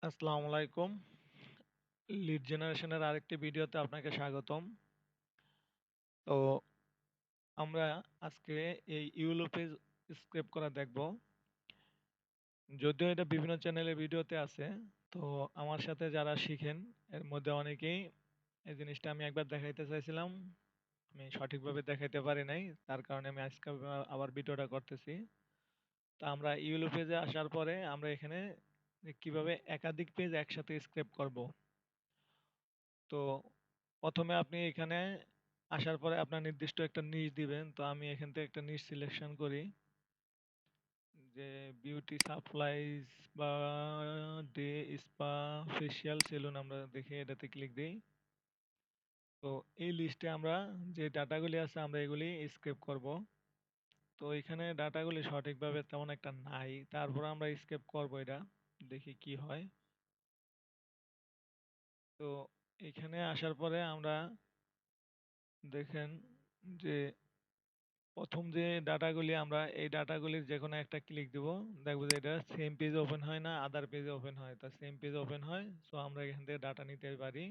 আসসালামু আলাইকুম। লিড জেনারেশনের আরেকটি ভিডিওতে আপনাকে স্বাগতম। তো আমরা আজকে এই ইউলো পেজ স্ক্রেপ করা দেখব। যদিও এটা বিভিন্ন চ্যানেলের ভিডিওতে আছে, তো আমার সাথে যারা শিখেন এর মধ্যে অনেকেই এই জিনিসটা আমি একবার দেখাইতে চাইছিলাম। আমি সঠিকভাবে দেখাইতে পারি নাই। তার কারণে আমি আজকে আবার ভিডিওটা করতেছি। তো আমরা ইউলো পেজে আসার পরে আমরা এখানে কিভাবে একাধিক পেজ একসাথে স্ক্রেপ করব। তো প্রথমে আপনি এখানে আসার পরে আপনার নির্দিষ্ট একটা নিশ দিবেন। তো আমি এখান থেকে একটা নিশ সিলেকশন করি, যে বিউটি সাপ্লাইজ বা ডে স্পা ফেসিয়াল সেলুন আমরা দেখে এটাতে ক্লিক দিই। তো এই লিস্টে আমরা যে ডাটাগুলি আছে আমরা এগুলি স্ক্রেপ করব। তো এখানে ডাটাগুলি সঠিকভাবে তেমন একটা নাই, তারপর আমরা স্ক্রেপ করব, এটা দেখি কি হয়। তো এখানে আসার পরে আমরা দেখেন যে প্রথম যে ডাটাগুলি আমরা এই ডাটাগুলির যে কোনো একটা ক্লিক দিব, দেখবো যে এটা সেম পেজ ওপেন হয় না আদার পেজে ওপেন হয়। তা সেম পেজ ওপেন হয়, সো আমরা এখান থেকে ডাটা নিতে পারি।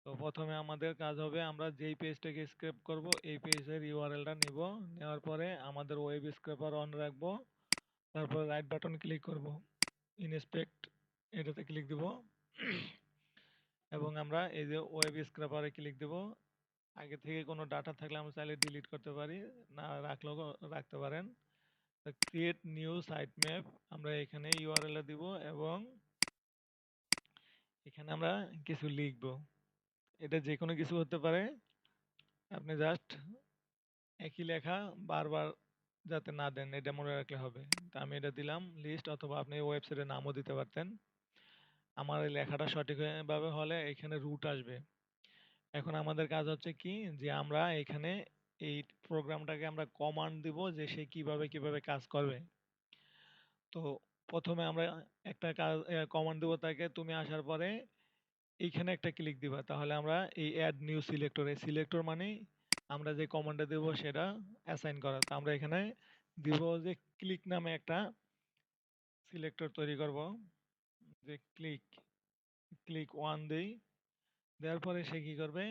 তো প্রথমে আমাদের কাজ হবে আমরা যেই পেজটাকে স্ক্রেপ করব এই পেজের ইউআরএলটা নিব। নেওয়ার পরে আমাদের ওয়েব স্ক্রেপার অন রাখবো, তারপর রাইট বাটন ক্লিক করব, ইনস্পেক্ট এটাতে ক্লিক দিব এবং আমরা এই যে ওয়েব স্ক্রেপারে ক্লিক দিব। আগে থেকে কোনো ডাটা থাকলে আমরা চাইলে ডিলিট করতে পারি, না রাখলেও রাখতে পারেন। ক্রিয়েট নিউ সাইট ম্যাপ আমরা এখানে ইউআরএল দিব এবং এখানে আমরা কিছু লিখব। এটা যে কোনো কিছু হতে পারে, আপনি জাস্ট একই লেখা বারবার যাতে না দেন এটা মনে রাখলে হবে। তা আমি এটা দিলাম লিস্ট, অথবা আপনি ওয়েবসাইটের নামও দিতে পারতেন। আমার এই লেখাটা সঠিকভাবে হলে এখানে রুট আসবে। এখন আমাদের কাজ হচ্ছে কি, যে আমরা এখানে এই প্রোগ্রামটাকে আমরা কমান্ড দিব যে সে কিভাবে কিভাবে কাজ করবে। তো প্রথমে আমরা একটা কাজ কমান্ড দেবো তাকে, তুমি আসার পরে এইখানে একটা ক্লিক দিবা, তাহলে আমরা এই অ্যাড নিউ সিলেক্টর, এই সিলেক্টর মানে আমরা যে কমান্ডটা দেবো সেটা অ্যাসাইন করা। তো আমরা এখানে দিব যে ক্লিক নামে একটা সিলেক্টর তৈরি করব, যে ক্লিক ক্লিক ওয়ান দেই। দেওয়ার পরে সে কি করবে,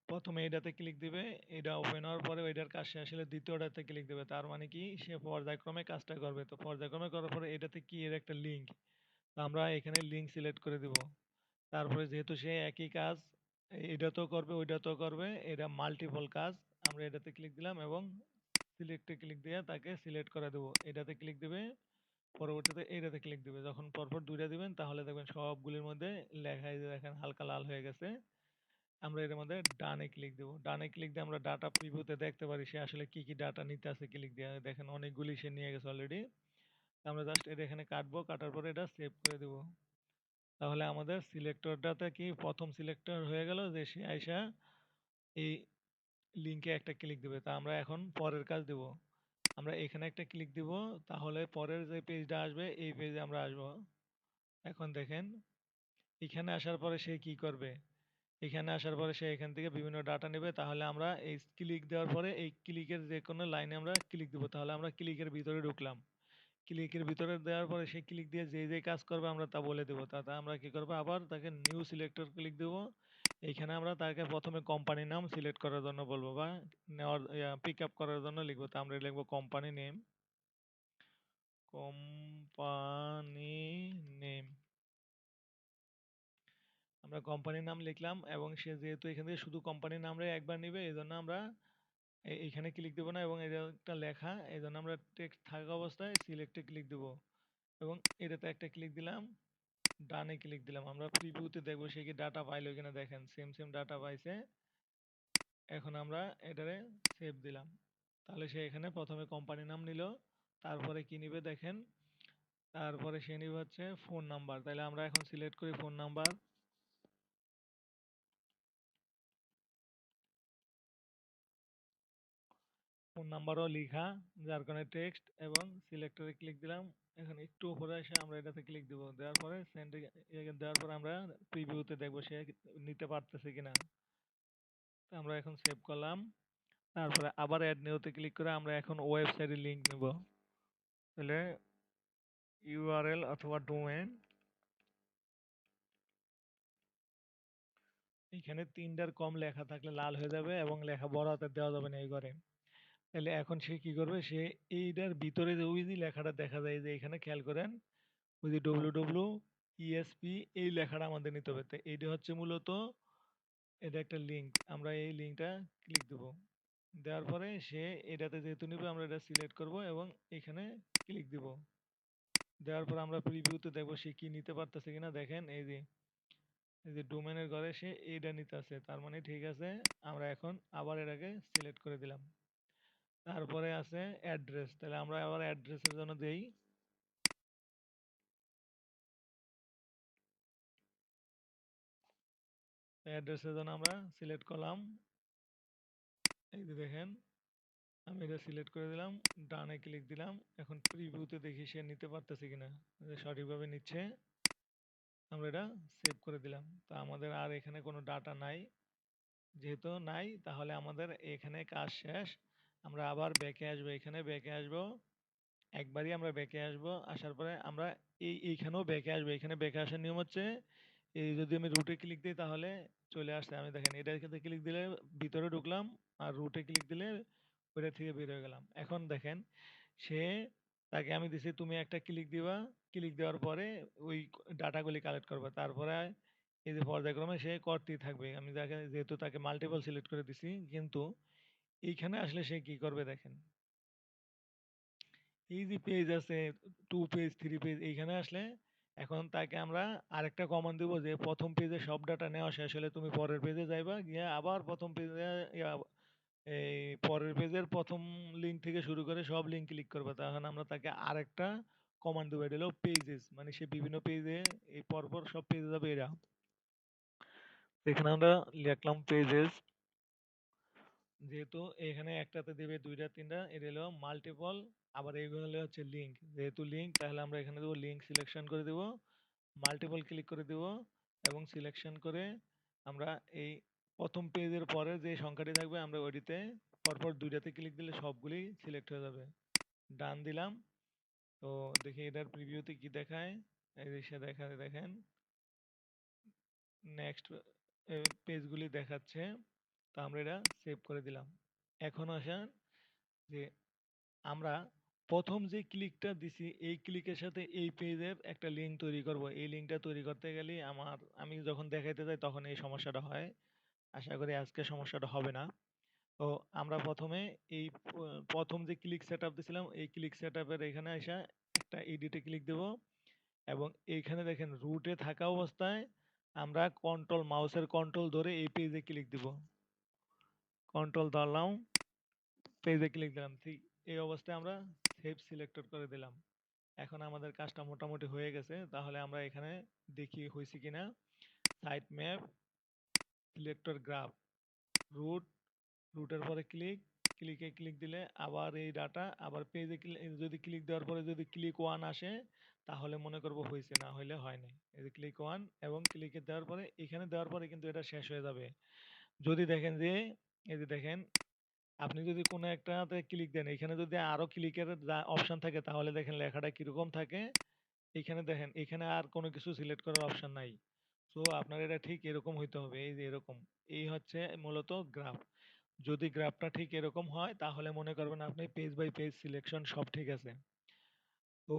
প্রথমে এটাতে ক্লিক দিবে, এটা ওপেন হওয়ার পরে ওইটার কাজ শেষ হলে দ্বিতীয়টাতে ক্লিক দেবে। তার মানে কি সে পর্যায়ক্রমে কাজটা করবে। তো পর্যায়ক্রমে করার পরে এটাতে কি এর একটা লিঙ্ক, আমরা এখানে লিঙ্ক সিলেক্ট করে দিব। তারপরে যেহেতু সে একই কাজ এটাতেও করবে ওইটাতেও করবে, এটা মাল্টিপল কাজ, আমরা এটাতে ক্লিক দিলাম এবং সিলেক্টে ক্লিক দিয়ে তাকে সিলেক্ট করে দেবো। এটাতে ক্লিক দিবে, পরবর্তীতে এইটাতে ক্লিক দিবে। যখন পরপর দুইটা দিবেন তাহলে দেখবেন সবগুলির মধ্যে লেখায় যে দেখেন হালকা লাল হয়ে গেছে। আমরা এর মধ্যে ডানে ক্লিক দেবো। ডানে ক্লিক দিয়ে আমরা ডাটা প্রিভিউতে দেখতে পারি সে আসলে কি কি ডাটা নিতে আছে। ক্লিক দিয়ে দেখেন অনেকগুলি সে নিয়ে গেছে অলরেডি। আমরা জাস্ট এটা এখানে কাটবো, কাটার পরে এটা সেভ করে দেবো। তাহলে আমাদের সিলেক্টরটাতে কি প্রথম সিলেক্টর হয়ে গেল, যে সে আইসা এই লিঙ্কে একটা ক্লিক দিবে। তা আমরা এখন পরের কাজ দেব, আমরা এখানে একটা ক্লিক দিব, তাহলে পরের যে পেজটা আসবে এই পেজে আমরা আসবো। এখন দেখেন এখানে আসার পরে সে কি করবে, এখানে আসার পরে সে এখান থেকে বিভিন্ন ডাটা নেবে। তাহলে আমরা এই ক্লিক দেওয়ার পরে এই ক্লিকের যে কোনো লাইনে আমরা ক্লিক দিব, তাহলে আমরা ক্লিকের ভিতরে ঢুকলাম। ক্লিকের ভিতরে দেওয়ার পরে সে ক্লিক দিয়ে যে যে কাজ করবে আমরা তা বলে দেবো। তাতে আমরা কি করবো, আবার তাকে নিউ সিলেক্টর ক্লিক দেব। এইখানে আমরা তাকে প্রথমে কোম্পানির নাম সিলেক্ট করার জন্য বলবো, বা নেওয়ার পিক আপ করার জন্য লিখবো। তা আমরা লিখবো কোম্পানি নেম, কোম্পানি নেম, আমরা কোম্পানির নাম লিখলাম। এবং সে যেহেতু এখান থেকে শুধু কোম্পানির নামটা একবার নিবে, এই জন্য আমরা এইখানে ক্লিক দেবো না, এবং এটা একটা লেখা এই জন্য আমরা টেক্সট থাকা অবস্থায় সিলেক্টে ক্লিক দেবো এবং এটাতে একটা ক্লিক দিলাম, ডানে ক্লিক দিলাম। আমরা প্রিভিউতে দেখবো সে কি ডাটা পাইলো কিনা। দেখেন সেম সেম ডাটা পাইছে। এখন আমরা এটারে সেভ দিলাম। তাহলে সে এখানে প্রথমে কোম্পানি নাম নিল, তারপরে কি নিবে দেখেন, তারপরে সে নিবে হচ্ছে ফোন নাম্বার। তাহলে আমরা এখন সিলেক্ট করি ফোন নাম্বার। ফোন নাম্বারও লিখা, যার কারণে টেক্সট, এবং সিলেক্টরে ক্লিক দিলাম। এখন একটু উপরে এসে আমরা এটাতে ক্লিক দিব, দেওয়ার পরে সেন্ড দেওয়ার পরে আমরা প্রিভিউতে দেখবো সে নিতে পারতেছে কিনা। তো আমরা এখন সেভ করলাম। তারপরে আবার অ্যাড নিউতে ক্লিক করে আমরা এখন ওয়েবসাইটের লিংক নেব। তাহলে ইউআরএল অথবা ডোমেন এখানে ৩টার কম লেখা থাকলে লাল হয়ে যাবে এবং লেখা বড় হাতের দেওয়া যাবে না এই ঘরে। তাহলে এখন সে কি করবে, সে এইটার ভিতরে যে ওই যে লেখাটা দেখা যায় যে এখানে খেয়াল করেন, ওই যে WWESP এই লেখাটা আমাদের নিতে হবে। তো এইটা হচ্ছে মূলত এটা একটা লিঙ্ক, আমরা এই লিঙ্কটা ক্লিক দেব। দেওয়ার পরে সে এটাতে যেহেতু নিবে আমরা এটা সিলেক্ট করব এবং এখানে ক্লিক দিব। দেওয়ার পর আমরা প্রিভিউতে দেখবো সে কি নিতে পারতেছে কিনা। দেখেন এই যে ডোমেনের ঘরে সে এইটা নিতে আছে, তার মানে ঠিক আছে। আমরা এখন আবার এটাকে সিলেক্ট করে দিলাম। তারপরে আছে অ্যাড্রেস, তাহলে আমরা আবার অ্যাড্রেসের জন্য দেই। অ্যাড্রেসের জন্য আমরা সিলেক্ট করলাম, এই যে দেখেন আমি এটা সিলেক্ট করে দিলাম, ডানে ক্লিক দিলাম। এখন প্রিভিউতে দেখি সে নিতে পারতেছে কিনা, যে সঠিকভাবে নিচ্ছে। আমরা এটা সেভ করে দিলাম। তো আমাদের আর এখানে কোনো ডাটা নাই, যেহেতু নাই তাহলে আমাদের এখানে কাজ শেষ। আমরা আবার ব্যাকে আসবো, এখানে ব্যাকে আসবো, একবারই আমরা ব্যাকে আসবো। আসার পরে আমরা এইখানেও ব্যাকে আসবো। এখানে ব্যাকে আসার নিয়ম হচ্ছে, এই যদি আমি রুটে ক্লিক দিই তাহলে চলে আসছে। আমি দেখেন এটাতে ক্লিক দিলে ভিতরে ঢুকলাম, আর রুটে ক্লিক দিলে ওইটা থেকে বের হয়ে গেলাম। এখন দেখেন সে, তাকে আমি দিছি তুমি একটা ক্লিক দিবা, ক্লিক দেওয়ার পরে ওই ডাটাগুলি কালেক্ট করবে। তারপরে এই যে পর্যায়ক্রমে সে করতেই থাকবে। আমি তাকে যেহেতু তাকে মাল্টিপল সিলেক্ট করে দিছি, কিন্তু এইখানে আসলে সে কি করবে দেখেন, এই যে পেজ আছে 2 পেজ 3 পেজ, এইখানে আসলে এখন তাকে আমরা আরেকটা কমান্ড দিব যে প্রথম পেজে সব ডাটা নেওয়া শেষ হলে তুমি পরের পেজে যাইবা, গিয়ে আবার প্রথম পেজে এই পরের পেজের প্রথম লিঙ্ক থেকে শুরু করে সব লিঙ্ক ক্লিক করবে। তখন আমরা তাকে আরেকটা কমান্ড দেবো, এটা হলো পেজেস, মানে সে বিভিন্ন পেজে এই পরপর সব পেজে যাবে এরা। এখানে আমরা লিখলাম পেজেস, যেহেতু এখানে একটাতে দেবে দুইটা তিনটা, এটা হলো মাল্টিপল। আবার এইগুলো হলো হচ্ছে লিঙ্ক, যেহেতু লিঙ্ক তাহলে আমরা এখানে দেবো লিঙ্ক সিলেকশন করে দেবো, মাল্টিপল ক্লিক করে দেব এবং সিলেকশন করে আমরা এই প্রথম পেজের পরে যে সংখ্যাটি থাকবে আমরা ওইটিতে পরপর দুইটাতে ক্লিক দিলে সবগুলি সিলেক্ট হয়ে যাবে। ডান দিলাম। তো দেখি এটার প্রিভিউতে কি দেখায়, এই যে সে দেখায়, দেখেন নেক্সট পেজগুলি দেখাচ্ছে। তো আমরা এটা সেভ করে দিলাম। এখন আসেন যে আমরা প্রথম যে ক্লিকটা দিছি এই ক্লিকের সাথে এই পেজের একটা লিঙ্ক তৈরি করব। এই লিঙ্কটা তৈরি করতে গেলে আমি যখন দেখাইতে যাই তখন এই সমস্যাটা হয়। আশা করি আজকে সমস্যাটা হবে না। তো আমরা প্রথমে এই প্রথম যে ক্লিক সেটআপ দিছিলাম এই ক্লিক সেটআপের এখানে এসে একটা এডিটে ক্লিক দেব এবং এইখানে দেখেন রুটে থাকা অবস্থায় আমরা মাউসের কন্ট্রোল ধরে এই পেজে ক্লিক দিব। কন্ট্রোল ধরলাম, পেজে ক্লিক দিলাম, ঠিক এই অবস্থায় আমরা সেভ সিলেক্টর করে দিলাম। এখন আমাদের কাজটা মোটামুটি হয়ে গেছে। তাহলে আমরা এখানে দেখি হয়েছে কিনা। Site map, selector graph, route, রুটের পরে ক্লিক দিলে আবার এই ডাটা আবার পেজে যদি ক্লিক দেওয়ার পরে যদি ক্লিক ওয়ান আসে তাহলে মনে করব হয়েছে, না হইলে হয় নাই। এই যে ক্লিক ওয়ান এবং ক্লিকে দেওয়ার পরে এখানে দেওয়ার পরে কিন্তু এটা শেষ হয়ে যাবে। যদি দেখেন যে এই যে দেখেন, আপনি যদি কোনো একটাতে ক্লিক দেন, এখানে যদি আরো ক্লিকের অপশন থাকে তাহলে দেখেন লেখাটা কিরকম থাকে। এখানে দেখেন এখানে আর কোনো কিছু সিলেক্ট করার অপশন নাই। সো আপনার এটা ঠিক এরকম হইতে হবে, এই যে এরকম। এই হচ্ছে মূলত গ্রাফ। যদি গ্রাফটা ঠিক এরকম হয় তাহলে মনে করবেন আপনি পেজ বাই পেজ সিলেকশন সব ঠিক আছে। তো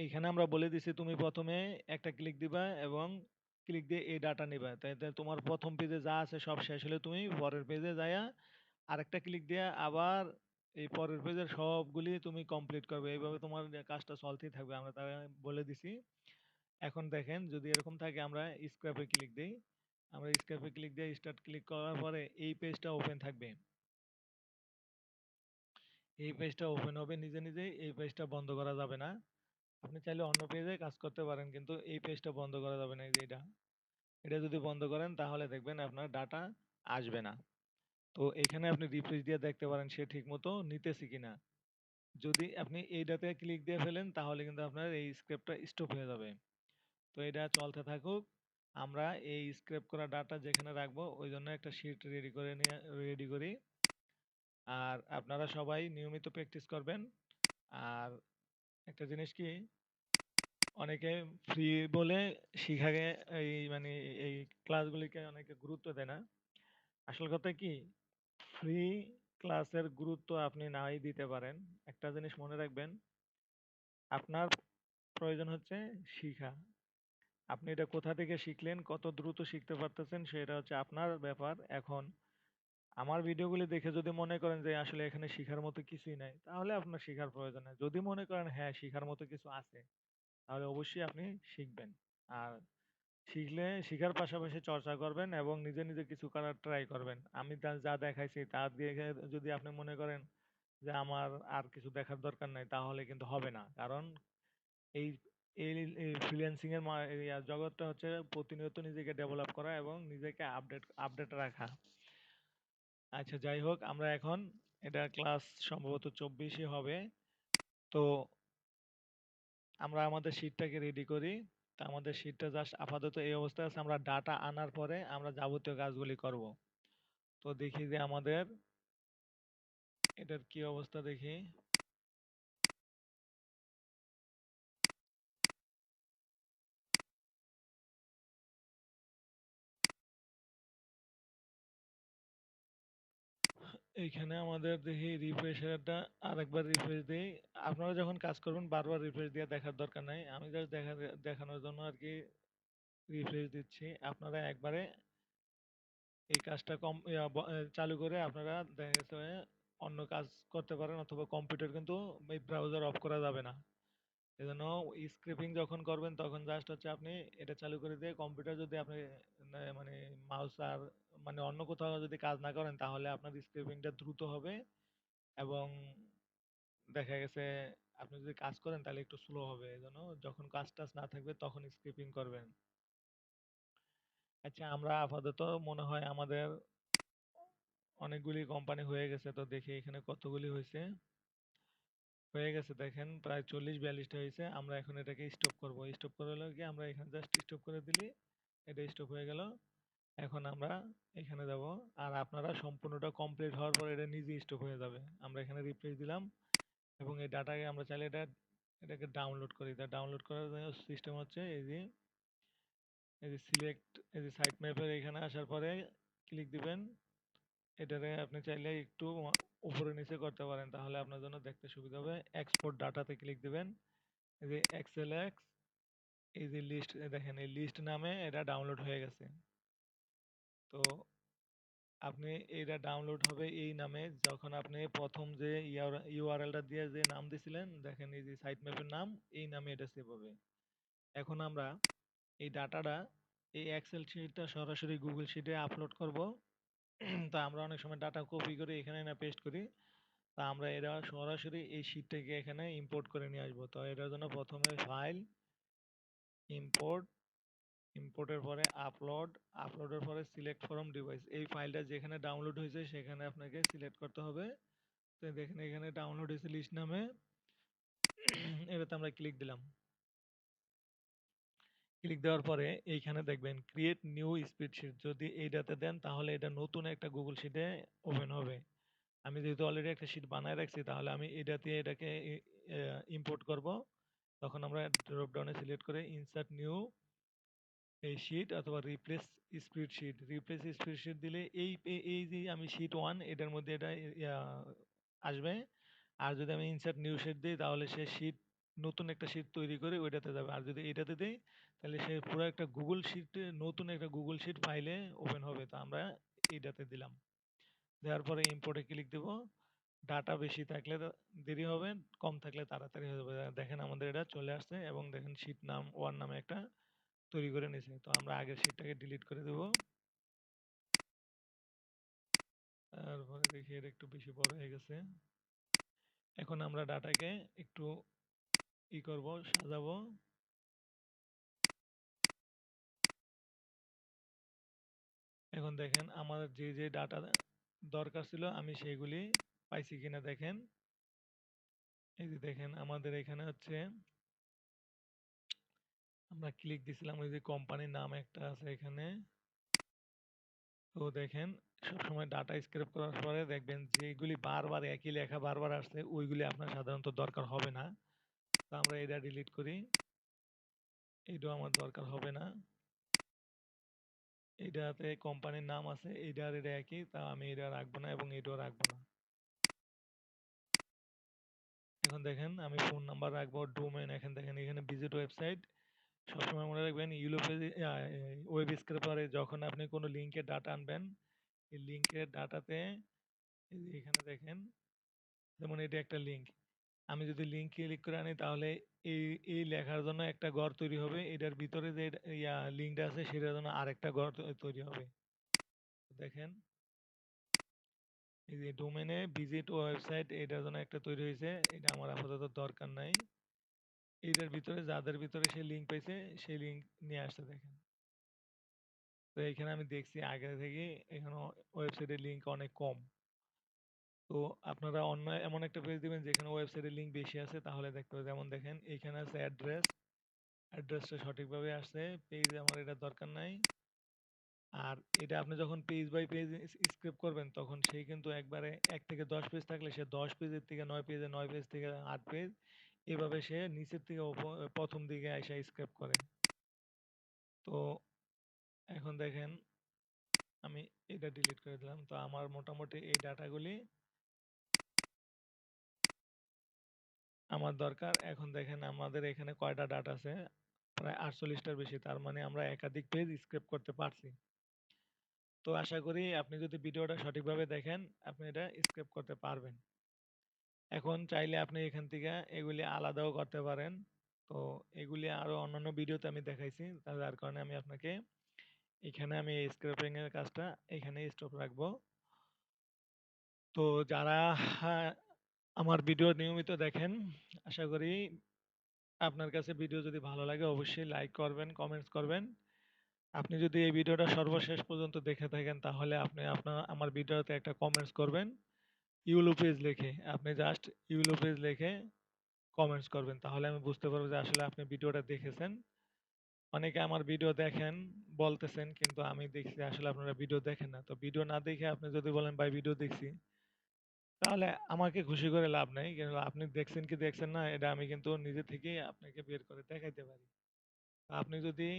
এইখানে আমরা বলে দিছি তুমি প্রথমে একটা ক্লিক দিবা এবং ক্লিক দিয়ে এই ডাটা নিবা, তাই তোমার প্রথম পেজে যা আছে সব শেষ হলে তুমি পরের পেজে যায়া আরেকটা ক্লিক দিয়ে আবার এই পরের পেজের সবগুলি তুমি কমপ্লিট করবে। এইভাবে তোমার কাজটা চলতেই থাকবে, আমরা তাই বলে দিছি। এখন দেখেন যদি এরকম থাকে আমরা স্ক্র্যাপে ক্লিক দিই। আমরা স্ক্র্যাপে ক্লিক দিয়ে স্টার্ট ক্লিক করার পরে এই পেজটা ওপেন থাকবে। এই পেজটা ওপেন হবে নিজে নিজেই, এই পেজটা বন্ধ করা যাবে না। আপনি চাইলে অন্য পেজে কাজ করতে পারেন কিন্তু এই পেজটা বন্ধ করা যাবে না। এই যে এটা, এটা যদি বন্ধ করেন তাহলে দেখবেন আপনার ডাটা আসবে না। তো এখানে আপনি রিফ্রেশ দিয়ে দেখতে পারেন সে ঠিক মতো নিতেছে কিনা। যদি আপনি এইটাতে ক্লিক দিয়ে ফেলেন তাহলে কিন্তু আপনার এই স্ক্রিপ্টটা স্টপ হয়ে যাবে। তো এটা চলতে থাকুক। আমরা এই স্ক্রেপ করা ডাটা যেখানে রাখবো ওই জন্য একটা শিট রেডি করি। আর আপনারা সবাই নিয়মিত প্র্যাকটিস করবেন। আর একটা জিনিস কি, অনেকে ফ্রি বলে শিখাকে এই মানে এই ক্লাসগুলিকে অনেকে গুরুত্ব দেয় না। আসল কথা কি, ফ্রি ক্লাসের গুরুত্ব আপনি নাই দিতে পারেন। একটা জিনিস মনে রাখবেন, আপনার প্রয়োজন হচ্ছে শিখা। আপনি এটা কোথা থেকে শিখলেন, কত দ্রুত শিখতে পারতেছেন সেটা হচ্ছে আপনার ব্যাপার। এখন আমার ভিডিওগুলি দেখে যদি মনে করেন যে আসলে এখানে শিখার মতো কিছুই নাই, তাহলে আপনার শিখার প্রয়োজন নেই। যদি মনে করেন হ্যাঁ শিখার মতো কিছু আছে, তাহলে অবশ্যই আপনি শিখবেন। আর শিখলে শিখার পাশাপাশি চর্চা করবেন এবং নিজে নিজে কিছু করার ট্রাই করবেন। আমি যা দেখাইছি তা দেখে যদি আপনি মনে করেন যে আমার আর কিছু দেখার দরকার নাই, তাহলে কিন্তু হবে না। কারণ এই এই এই ফ্রিল্যান্সিং এর জগৎটা হচ্ছে প্রতিনিয়ত নিজেকে ডেভেলপ করা এবং নিজেকে আপডেট আপডেট রাখা। আচ্ছা যাই হোক, আমরা এখন এটা ক্লাস সম্ভবত 24ই হবে। তো আমরা আমাদের শীটটাকে রেডি করি। তো আমাদের শীটটা জাস্ট আপাতত এই অবস্থায় আছে, আমরা ডাটা আনার পরে আমরা যাবতীয় কাজগুলি করব। তো দেখি যে আমাদের এটার কি অবস্থা দেখি। এইখানে আমাদের দেখি রিফ্রেশারটা আরেকবার রিফ্রেশ দিই। আপনারা যখন কাজ করবেন বারবার রিফ্রেশ দিয়ে দেখার দরকার নাই, আমি জাস্ট দেখানোর জন্য আর কি রিফ্রেশ দিচ্ছি। আপনারা একবারে এই কাজটা চালু করে আপনারা দেখা গেছে অন্য কাজ করতে পারেন, অথবা কম্পিউটার কিন্তু এই ব্রাউজার অফ করা যাবে না। এজন্য স্ক্রিপিং যখন করবেন তখন জাস্ট হচ্ছে আপনি এটা চালু করে দিয়ে কম্পিউটার যদি আপনি মানে মাউস আর মানে অন্য কোথাও যদি কাজ না করেন, তাহলে আপনার স্ক্রিপিংটা দ্রুত হবে এবং দেখা গেছে আপনি যদি কাজ করেন তাহলে একটু স্লো হবে। এজন্য যখন কাজ টাজ না থাকবে তখন স্ক্রিপিং করবেন। আচ্ছা, আমরা আপাতত মনে হয় আমাদের অনেকগুলি কোম্পানি হয়ে গেছে, তো দেখি এখানে কতগুলি হয়েছে। হয়ে গেছে দেখেন, প্রায় 40-42টা হয়েছে। আমরা এখন এটাকে স্টপ করব। স্টপ করে হলো কি, আমরা এখানে জাস্ট স্টপ করে দিলি এটা স্টপ হয়ে গেল। এখন আমরা এখানে যাব। আর আপনারা সম্পূর্ণটা কমপ্লিট হওয়ার পর এটা নিজে স্টপ হয়ে যাবে। আমরা এখানে রিপ্লেস দিলাম এবং এই ডাটাকে আমরা চাইলে এটাকে ডাউনলোড করি। তা ডাউনলোড করার সিস্টেম হচ্ছে এই যে সিলেক্ট, এই যে সাইট ম্যাপের এখানে আসার পরে ক্লিক দিবেন। এটারে আপনি চাইলে একটু উপরে নিচে করতে পারেন, তাহলে আপনার জন্য দেখতে সুবিধা হবে। এক্সপোর্ট ডাটাতে ক্লিক দিবেন। এই যে এক্সেল এক্স, এই যে লিস্ট, দেখেন এই লিস্ট নামে এটা ডাউনলোড হয়ে গেছে। তো আপনি এটা ডাউনলোড হবে এই নামে, যখন আপনি প্রথম যে ইউআরএলটা দিয়ে যে নাম দিছিলেন, দেখেন এই যে সাইট ম্যাপের নাম, এই নামে এটা সেভ হবে। এখন আমরা এই ডাটাটা, এই এক্সেল শিটটা সরাসরি গুগল শিটে আপলোড করব। তা আমরা অনেক সময় ডাটা কপি করে এখানে না পেস্ট করি। তা আমরা এটা সরাসরি এই শিটটাকে এখানে ইম্পোর্ট করে নিয়ে আসবো। তো এটার জন্য প্রথমে ফাইল, ইম্পোর্ট, ইম্পোর্টের পরে আপলোড, আপলোডের পরে সিলেক্ট ফ্রম ডিভাইস। এই ফাইলটা যেখানে ডাউনলোড হয়েছে সেখানে আপনাকে সিলেক্ট করতে হবে। তো দেখেন এখানে ডাউনলোড হয়েছে লিস্ট নামে। এটাতে আমরা ক্লিক দিলাম। ক্লিক দেওয়ার পরে এইখানে দেখবেন ক্রিয়েট নিউ স্প্রেডশিট, যদি এইটাতে দেন তাহলে এটা নতুন একটা গুগল শিটে ওপেন হবে। আমি যেহেতু অলরেডি একটা শিট বানায় রাখছি, তাহলে আমি এটাতে এটাকে ইম্পোর্ট করব। তখন আমরা ড্রপ ডাউনে সিলেক্ট করে ইনসার্ট নিউ এই শিট অথবা রিপ্লেস স্প্রেডশিট, রিপ্লেস স্প্রেডশিট দিলে এই যে আমি শিট ওয়ান এটার মধ্যে এটা আসবে। আর যদি আমি ইনসার্ট নিউ শিট দিই, তাহলে সে শিট নতুন একটা শিট তৈরি করে ওইটাতে যাবে। আর যদি এটাতে দিই, তাহলে সে পুরো একটা গুগল শিট, নতুন একটা গুগল শিট ফাইলে ওপেন হবে। তো আমরা এইটাতে দিলাম। দেওয়ার পরে ইম্পোর্টে ক্লিক দেব। ডাটা বেশি থাকলে দেরি হবে, কম থাকলে তাড়াতাড়ি হয়ে যাবে। দেখেন আমাদের এটা চলে আসছে এবং দেখেন শিট নাম ওয়ান নামে একটা তৈরি করে নিয়েছে। তো আমরা আগের শিটটাকে ডিলিট করে দেব। তারপরে দেখি এটা একটু বেশি বড় হয়ে গেছে। এখন আমরা ডাটাকে একটু করব, সাজাবো। এখন দেখেন আমার যে ডাটা দরকার ছিল আমি সেগুলি পাইছি কিনা দেখেন। এই যে দেখেন আমাদের এখানে হচ্ছে আমরা ক্লিক দিছিলাম, ওই যে কোম্পানির নাম একটা আছে এখানে। তো দেখেন সবসময় ডাটা স্ক্রেপ করার পরে দেখবেন যেগুলি বারবার একই লেখা বারবার আসছে ওইগুলি আপনার সাধারণত দরকার হবে না। তো আমরা এটা ডিলিট করি। এইটাও আমার দরকার হবে না। এটাতে কোম্পানির নাম আছে, এইটা আর এটা একই, তা আমি এটা রাখবো না এবং এটাও রাখবো না। এখন দেখেন আমি ফোন নাম্বার রাখবো, ডোমেন, এখন দেখেন এখানে ভিজিট ওয়েবসাইট। সবসময় মনে রাখবেন ইউলো পেজ, ওয়েব স্ক্রেপারে যখন আপনি কোনো লিঙ্কের ডাটা আনবেন, এই লিঙ্কের ডাটাতে এই যে এখানে দেখেন, যেমন এটা একটা লিঙ্ক, আমি যদি লিঙ্ক ক্লিক করে আনি তাহলে এই এই লেখার জন্য একটা ঘর তৈরি হবে, এটার ভিতরে যে লিঙ্কটা আছে সেটার জন্য আরেকটা ঘর তৈরি হবে। দেখেন এই যে ডোমেনে ভিজিট ওয়েবসাইট এটার জন্য একটা তৈরি হয়েছে, এটা আমার আপাতত দরকার নাই। এটার ভিতরে যাদের ভিতরে সে লিঙ্ক পাইছে সেই লিঙ্ক নিয়ে আসতে দেখেন। তো এখানে আমি দেখছি আগে থেকে এখানে ওয়েবসাইটের লিঙ্ক অনেক কম। তো আপনারা অন্য এমন একটা পেজ দিবেন যেখানে ওয়েবসাইটের লিঙ্ক বেশি আছে, তাহলে দেখতে হবে। যেমন দেখেন এখানে আছে অ্যাড্রেস, অ্যাড্রেসটা সঠিকভাবে আসছে, পেজ আমার এটা দরকার নাই। আর এটা আপনি যখন পেজ বাই পেজ স্ক্রেপ করবেন তখন সেই কিন্তু একবারে 1 থেকে 10 পেজ থাকলে সে 10 পেজের থেকে 9 পেজে, 9 পেজ থেকে 8 পেজ, এভাবে সে নিচের থেকে প্রথম দিকে এসে স্ক্রেপ করে। তো এখন দেখেন আমি এটা ডিলিট করে দিলাম। তো আমার মোটামুটি এই ডাটাগুলি আমার দরকার। এখন দেখেন আমাদের এখানে কয়টা ডাটা আছে, প্রায় 48টার বেশি, তার মানে আমরা একাধিক পেজ স্ক্রেপ করতে পারছি। তো আশা করি আপনি যদি ভিডিওটা সঠিকভাবে দেখেন আপনি এটা স্ক্রেপ করতে পারবেন। এখন চাইলে আপনি এখান থেকে এগুলি আলাদাও করতে পারেন। তো এগুলি আরো অন্যান্য ভিডিওতে আমি দেখাইছি, যার কারণে আমি আপনাকে এখানে আমি স্ক্রেপিং এর কাজটা এখানে স্টপ রাখবো। তো যারা হ্যাঁ, আমার ভিডিও নিয়মিত দেখেন, আশা করি আপনার কাছে ভিডিও যদি ভালো লাগে অবশ্যই লাইক করবেন, কমেন্টস করবেন। আপনি যদি এই ভিডিওটা সর্বশেষ পর্যন্ত দেখে থাকেন তাহলে আপনি আপনার আমার ভিডিওতে একটা কমেন্টস করবেন, ইউলো পেজ লিখে। আপনি জাস্ট ইউলো পেজ লিখে কমেন্টস করবেন, তাহলে আমি বুঝতে পারবো যে আসলে আপনি ভিডিওটা দেখেছেন। অনেকে আমার ভিডিও দেখেন বলতেছেন, কিন্তু আমি দেখছি আসলে আপনারা ভিডিও দেখেন না। তো ভিডিও না দেখে আপনি যদি বলেন ভাই ভিডিও দেখছি, তাহলে আমাকে খুশি করে লাভ নাই, কিন্তু আপনি দেখছেন কি দেখছেন না এটা আমি কিন্তু নিজে থেকেই আপনাকে বের করে দেখাইতে পারি। আপনি যদি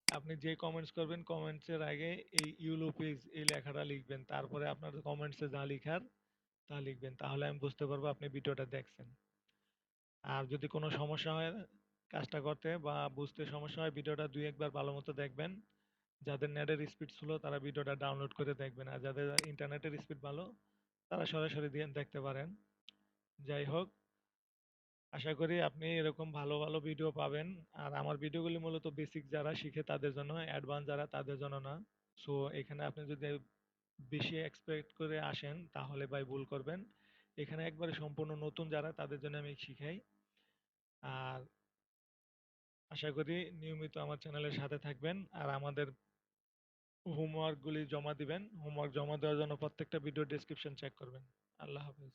আপনি যে কমেন্টস করবেন কমেন্টসের আগে এই ইউলো পেজ এই লেখাটা লিখবেন, তারপরে আপনার কমেন্টসে যা লিখার তা লিখবেন, তাহলে আমি বুঝতে পারবো আপনি ভিডিওটা দেখছেন। আর যদি কোনো সমস্যা হয় কাজটা করতে বা বুঝতে সমস্যা হয়, ভিডিওটা দুই একবার ভালো মতো দেখবেন। যাদের নেটের স্পিড স্লো তারা ভিডিওটা ডাউনলোড করে দেখবেন, আর যাদের ইন্টারনেটের স্পিড ভালো তারা সরাসরি দিয়ে দেখতে পারেন। যাই হোক, আশা করি আপনি এরকম ভালো ভালো ভিডিও পাবেন। আর আমার ভিডিওগুলি মূলত বেসিক যারা শিখে তাদের জন্য, অ্যাডভান্স যারা তাদের জন্য না। সো এখানে আপনি যদি বেশি এক্সপেক্ট করে আসেন তাহলে ভাই ভুল করবেন। এখানে একবারে সম্পূর্ণ নতুন যারা তাদের জন্য আমি শিখাই। আর আশা করি নিয়মিত আমার চ্যানেলের সাথে থাকবেন আর আমাদের হোমওয়ার্কগুলি জমা দিবেন। হোমওয়ার্ক জমা দেওয়ার জন্য প্রত্যেকটা ভিডিও ডেসক্রিপশন চেক করবেন। আল্লাহ হাফেজ।